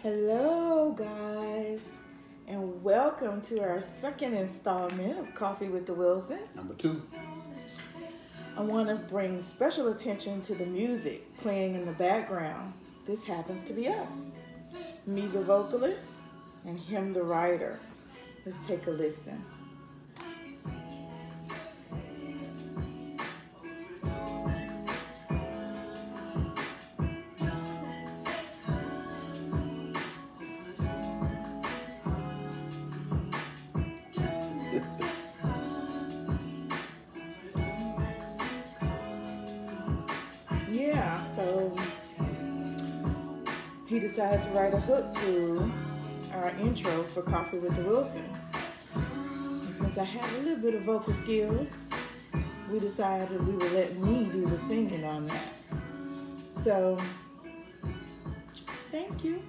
Hello, guys, and welcome to our second installment of Coffee with the Wilsons. Number 2. I want to bring special attention to the music playing in the background. This happens to be us, me the vocalist, and him the writer. Let's take a listen. Yeah, so he decided to write a hook to our intro for Coffee with the Wilsons. And since I have a little bit of vocal skills, we decided we would let me do the singing on that. So, thank you.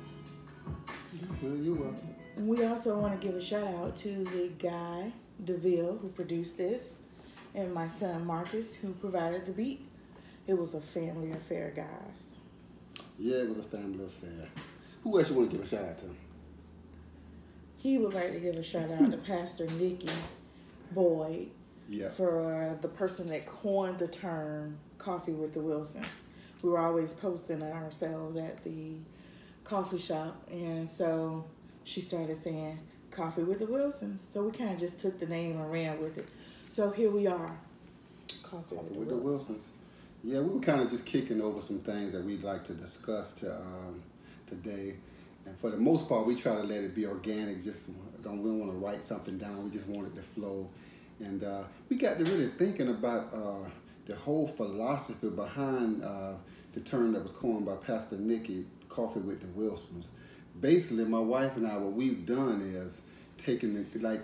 You're welcome. And we also want to give a shout out to the guy, DeVille, who produced this, and my son, Marcus, who provided the beat. It was a family affair, guys. Yeah, it was a family affair. Who else you want to give a shout out to? He would like to give a shout out to Pastor Nikki Boyd for the person that coined the term Coffee with the Wilsons. We were always posting ourselves at the coffee shop, and so she started saying Coffee with the Wilsons. So we kind of just took the name and ran with it. So here we are, Coffee with the Wilsons. Yeah, we were kind of just kicking over some things that we'd like to discuss today. And for the most part, we try to let it be organic. We don't want to write something down. We just want it to flow. And we got to really thinking about the whole philosophy behind the term that was coined by Pastor Nikki, Coffee with the Wilsons. Basically, my wife and I, what we've done is taken it like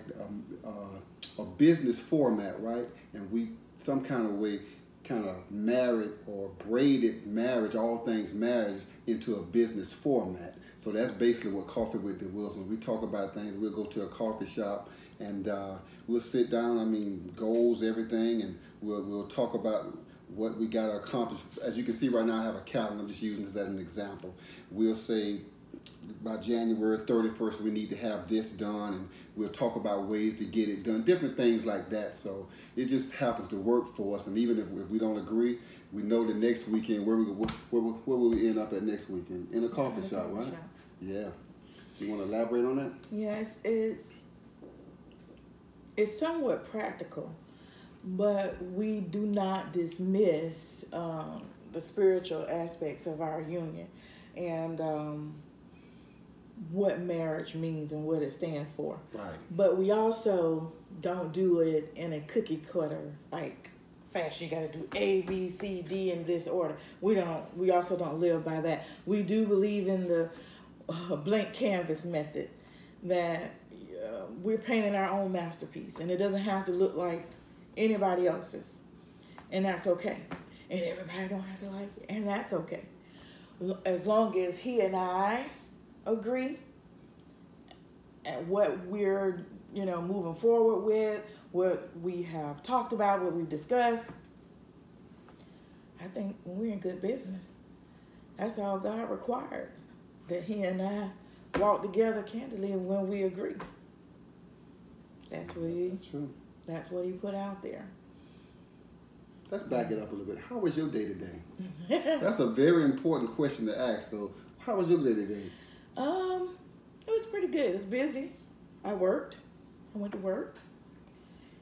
a business format, right? And we, some kind of way, kind of married or braided marriage, all things marriage, into a business format. So that's basically what Coffee with the Wilsons. We talk about things. We'll go to a coffee shop and we'll sit down. Goals, everything, and we'll talk about what we got to accomplish. As you can see right now, I have a calendar. I'm just using this as an example. We'll say by January 31st, we need to have this done, and we'll talk about ways to get it done, different things like that. So it just happens to work for us, and even if we don't agree, we know the next weekend where will we end up at next weekend? In a coffee shop, right? Yeah. You want to elaborate on that? Yes, it's somewhat practical, but we do not dismiss the spiritual aspects of our union and what marriage means and what it stands for. Right. But we also don't do it in a cookie cutter like fashion. You got to do A, B, C, D in this order. We also don't live by that. We do believe in the blank canvas method, that we're painting our own masterpiece, and it doesn't have to look like anybody else's, and that's okay. And everybody don't have to like it, and that's okay, as long as he and I agree at what we're moving forward with, what we have talked about, what we've discussed. I think we're in good business. That's all God required, that he and I walk together candidly when we agree. That's true. That's what he put out there. Let's back it up a little bit. How was your day today? That's a very important question to ask. So how was your day today? It was pretty good. It was busy. I worked. I went to work.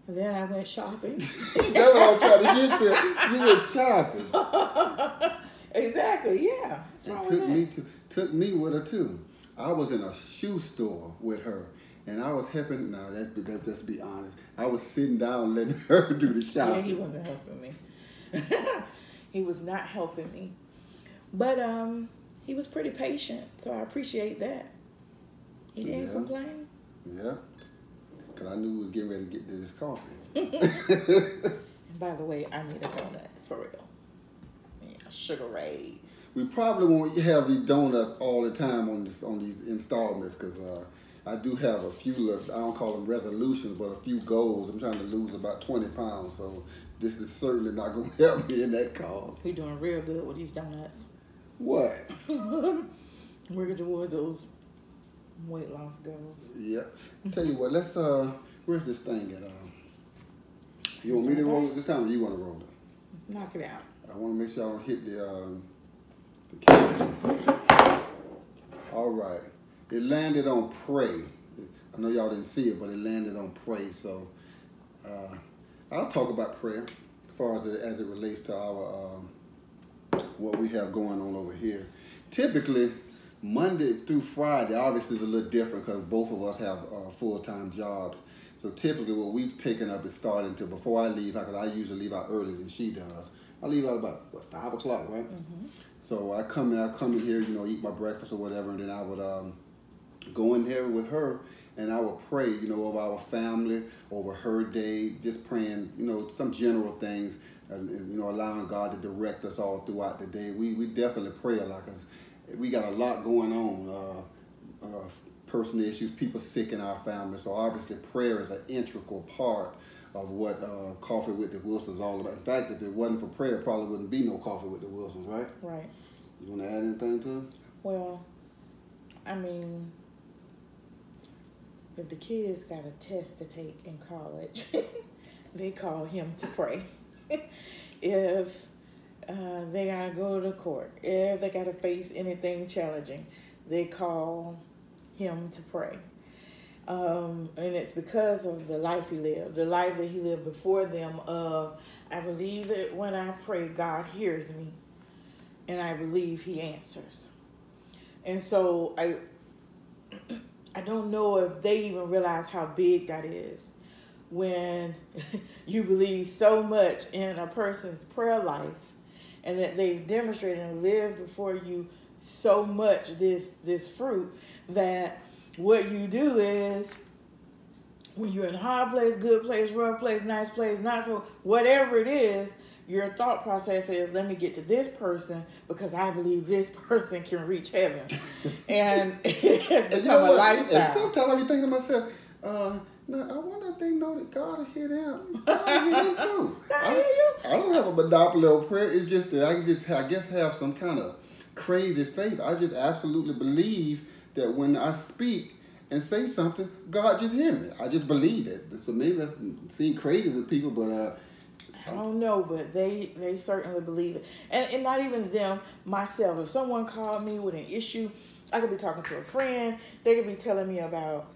And then I went shopping. That's what I was trying to get to. You went shopping. Exactly, yeah. It took me with her too. I was in a shoe store with her, and I was helping. Now let's be honest. I was sitting down letting her do the shopping. Yeah, he wasn't helping me. He was not helping me, but he was pretty patient, so I appreciate that. He didn't complain. Yeah, because I knew he was getting ready to get to this coffee. And by the way, I need a donut for real. Yeah, sugar rays. We probably won't have these donuts all the time on these installments, because I do have a few, I don't call them resolutions, but a few goals. I'm trying to lose about 20 pounds, so this is certainly not going to help me in that cause. We're doing real good with these donuts. What? Working towards those weight loss goals. Yep. Tell you what, let's where's this thing at? You want me to roll it this time, or you want to roll it? Knock it out. I want to make sure I don't hit the camera. All right. It landed on pray. I know y'all didn't see it, but it landed on pray. So I'll talk about prayer as far as it relates to our what we have going on over here. Typically, Monday through Friday, obviously, is a little different because both of us have full-time jobs. So typically, what we've taken up is starting to, before I leave, because I usually leave out earlier than she does. I leave out about, 5 o'clock, right? Mm-hmm. So I come in here, eat my breakfast or whatever, and then I would go in there with her, and I would pray, over our family, over her day, just praying, some general things, and allowing God to direct us all throughout the day. We definitely pray a lot because we got a lot going on, personal issues, people sick in our family. So obviously prayer is an integral part of what Coffee with the Wilsons is all about. In fact, if it wasn't for prayer, probably wouldn't be no Coffee with the Wilsons, right? Right. You want to add anything to it? Well, I mean, if the kids got a test to take in college, they call him to pray. If they gotta go to court, if they gotta face anything challenging, they call him to pray. And it's because of the life he lived, the life that he lived before them. I believe that when I pray, God hears me, and I believe he answers. And so I don't know if they even realize how big that is when you believe so much in a person's prayer life, and that they've demonstrated and lived before you so much this fruit, that what you do is, when you're in a hard place, good place, rough place, nice place, not so, whatever it is, your thought process is, let me get to this person because I believe this person can reach heaven. And it has become a lifestyle. And sometimes I be thinking to myself, no, I wonder if they know that God will hear them. God will hear them too. God hear you? I don't have a monopoly on prayer. It's just that I guess have some kind of crazy faith. I just absolutely believe that when I speak and say something, God just hear me. I just believe it. So maybe that seems crazy to people, but I don't know, but they certainly believe it. And not even them, myself. If someone called me with an issue, I could be talking to a friend. They could be telling me about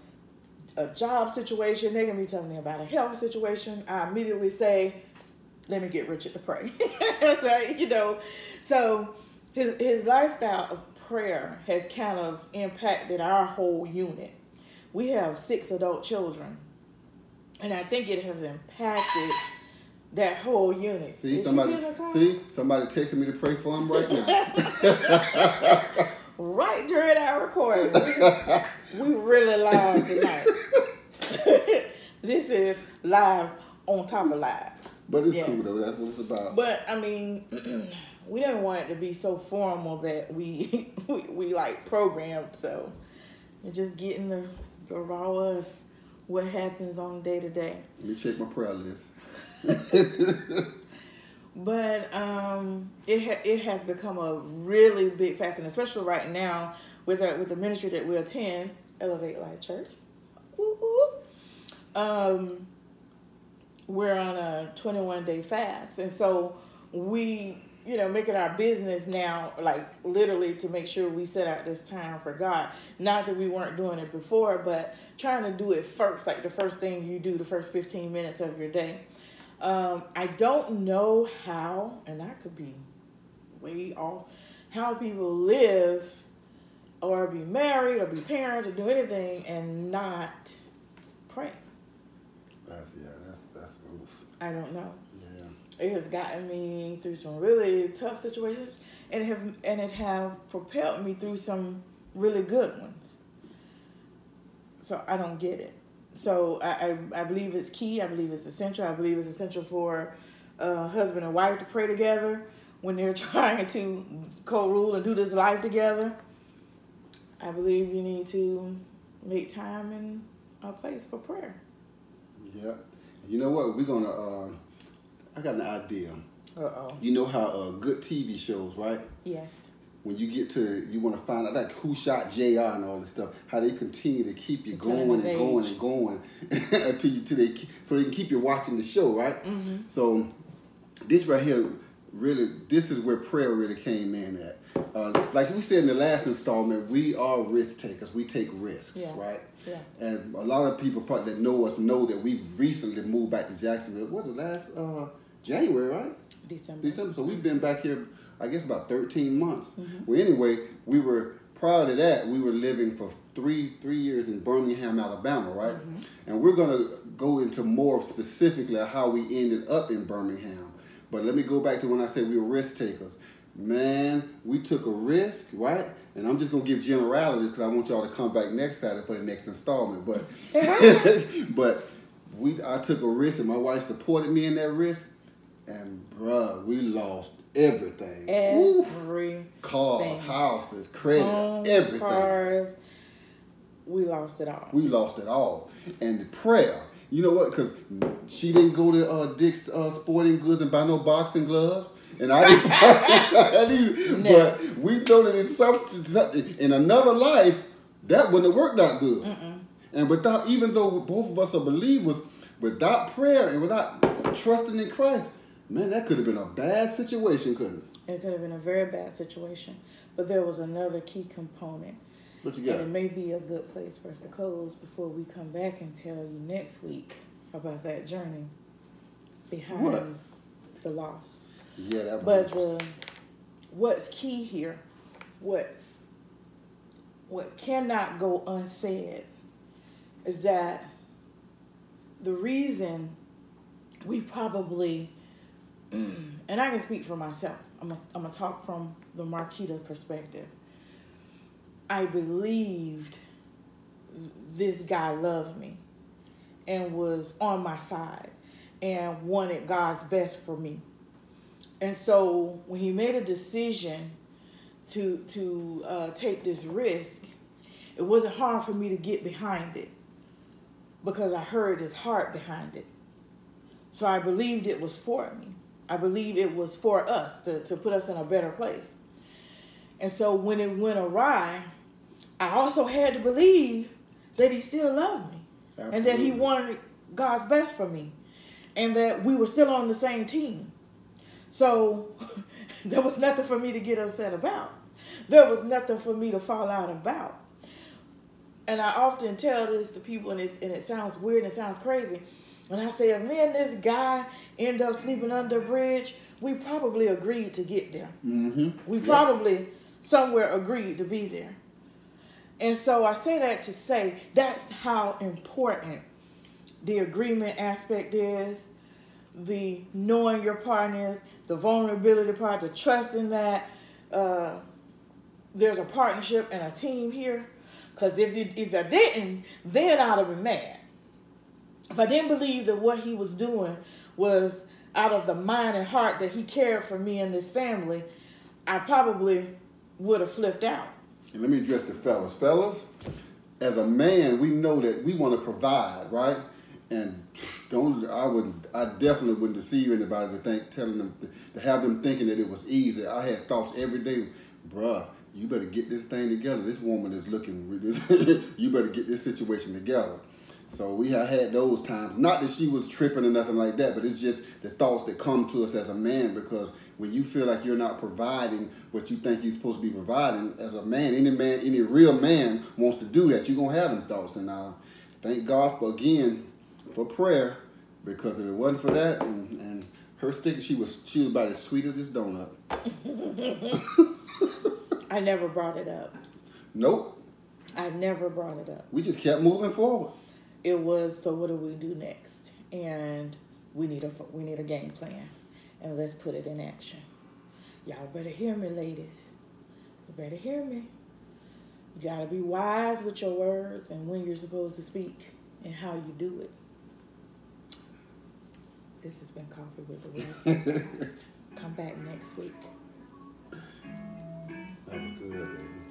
a job situation. They can be telling me about a health situation. I immediately say, let me get Richard to pray. So his lifestyle of prayer has kind of impacted our whole unit. We have 6 adult children, and I think it has impacted that whole unit. Somebody texting me to pray for him right now. Right during our recording. We really live tonight. This is live on top of live. But it's cool though. That's what it's about. But I mean, we didn't want it to be so formal that we like programmed. So we're just getting the raw us, what happens on day to day. Let me check my prayer list. But it has become a really big facet, and especially right now with the ministry that we attend, Elevate Life Church. Woo woo. We're on a 21-day fast, and so we, make it our business now, like literally, to make sure we set out this time for God. Not that we weren't doing it before, but trying to do it first, like the first thing you do, the first 15 minutes of your day. I don't know how, and I could be way off, how people live or be married or be parents or do anything and not pray. That's oof. I don't know. Yeah. It has gotten me through some really tough situations, and it have propelled me through some really good ones. So I don't get it. So I believe it's key. I believe it's essential. I believe it's essential for husband and wife to pray together when they're trying to co-rule and do this life together. I believe you need to make time and a place for prayer. Yeah. You know what? We're going to, I got an idea. Uh-oh. You know how good TV shows, right? Yes. when you get to, you want to find out like who shot JR and all this stuff, how they continue to keep you going and going and going until they so they can keep you watching the show, right? So this right here, really, this is where prayer really came in at. Like we said in the last installment, we are risk takers. We take risks, right? Yeah. And a lot of people probably that know us know that we recently moved back to Jacksonville. What was it, last January, right? December. So we've been back here, I guess, about 13 months. Well, anyway, prior to that, we were living for three years in Birmingham, Alabama, right? And we're going to go into more specifically how we ended up in Birmingham. But let me go back to when I said we were risk takers. Man, we took a risk, right? And I'm just going to give generalities because I want y'all to come back next Saturday for the next installment. But but I took a risk and my wife supported me in that risk. And, bruh, we lost everything. Everything. Cars, houses, credit, everything. Cars. We lost it all. We lost it all. And the prayer, you know what? Because she didn't go to Dick's Sporting Goods and buy no boxing gloves. And I didn't. No. But we know that in another life, that wouldn't have worked out good. And without, even though both of us are believers, without prayer and without trusting in Christ, man, that could have been a bad situation, couldn't it? It could have been a very bad situation. But there was another key component. What you got? And it may be a good place for us to close before we come back and tell you next week about that journey behind the loss. Yeah, that was. But what's key here, what cannot go unsaid, is that the reason we probably, and I can speak for myself, I'm gonna talk from the Marquita perspective. I believed this guy loved me and was on my side and wanted God's best for me. And so when he made a decision to take this risk, it wasn't hard for me to get behind it because I heard his heart behind it. So I believed it was for me. I believed it was for us to put us in a better place. And so when it went awry, I also had to believe that he still loved me. Absolutely. And that he wanted God's best for me and that we were still on the same team. So there was nothing for me to get upset about. There was nothing for me to fall out about. And I often tell this to people, and it sounds weird and it sounds crazy. And I say, if me and this guy end up sleeping under a bridge, we probably agreed to get there. We probably somewhere agreed to be there. And so I say that to say that's how important the agreement aspect is, the knowing your partner is, the vulnerability part, the trusting that there's a partnership and a team here. Because if I didn't, then I'd have been mad. If I didn't believe that what he was doing was out of the mind and heart that he cared for me and this family, I probably would have flipped out. And let me address the fellas. Fellas, as a man, we know that we want to provide, right? And I definitely wouldn't deceive anybody to have them thinking that it was easy. I had thoughts every day, bruh, you better get this thing together. This woman is looking, you better get this situation together. So we have had those times. Not that she was tripping or nothing like that, but it's just the thoughts that come to us as a man, because when you feel like you're not providing what you think you're supposed to be providing, as a man, any real man wants to do that. You're going to have them thoughts. And thank God for prayer, because if it wasn't for that and her stick, she was about as sweet as this donut. I never brought it up. Nope. I never brought it up. We just kept moving forward. It was, so what do we do next? And we need a game plan. And let's put it in action. Y'all better hear me, ladies. You better hear me. You got to be wise with your words and when you're supposed to speak and how you do it. This has been Coffee with the Wilsons. Come back next week. That was good, baby.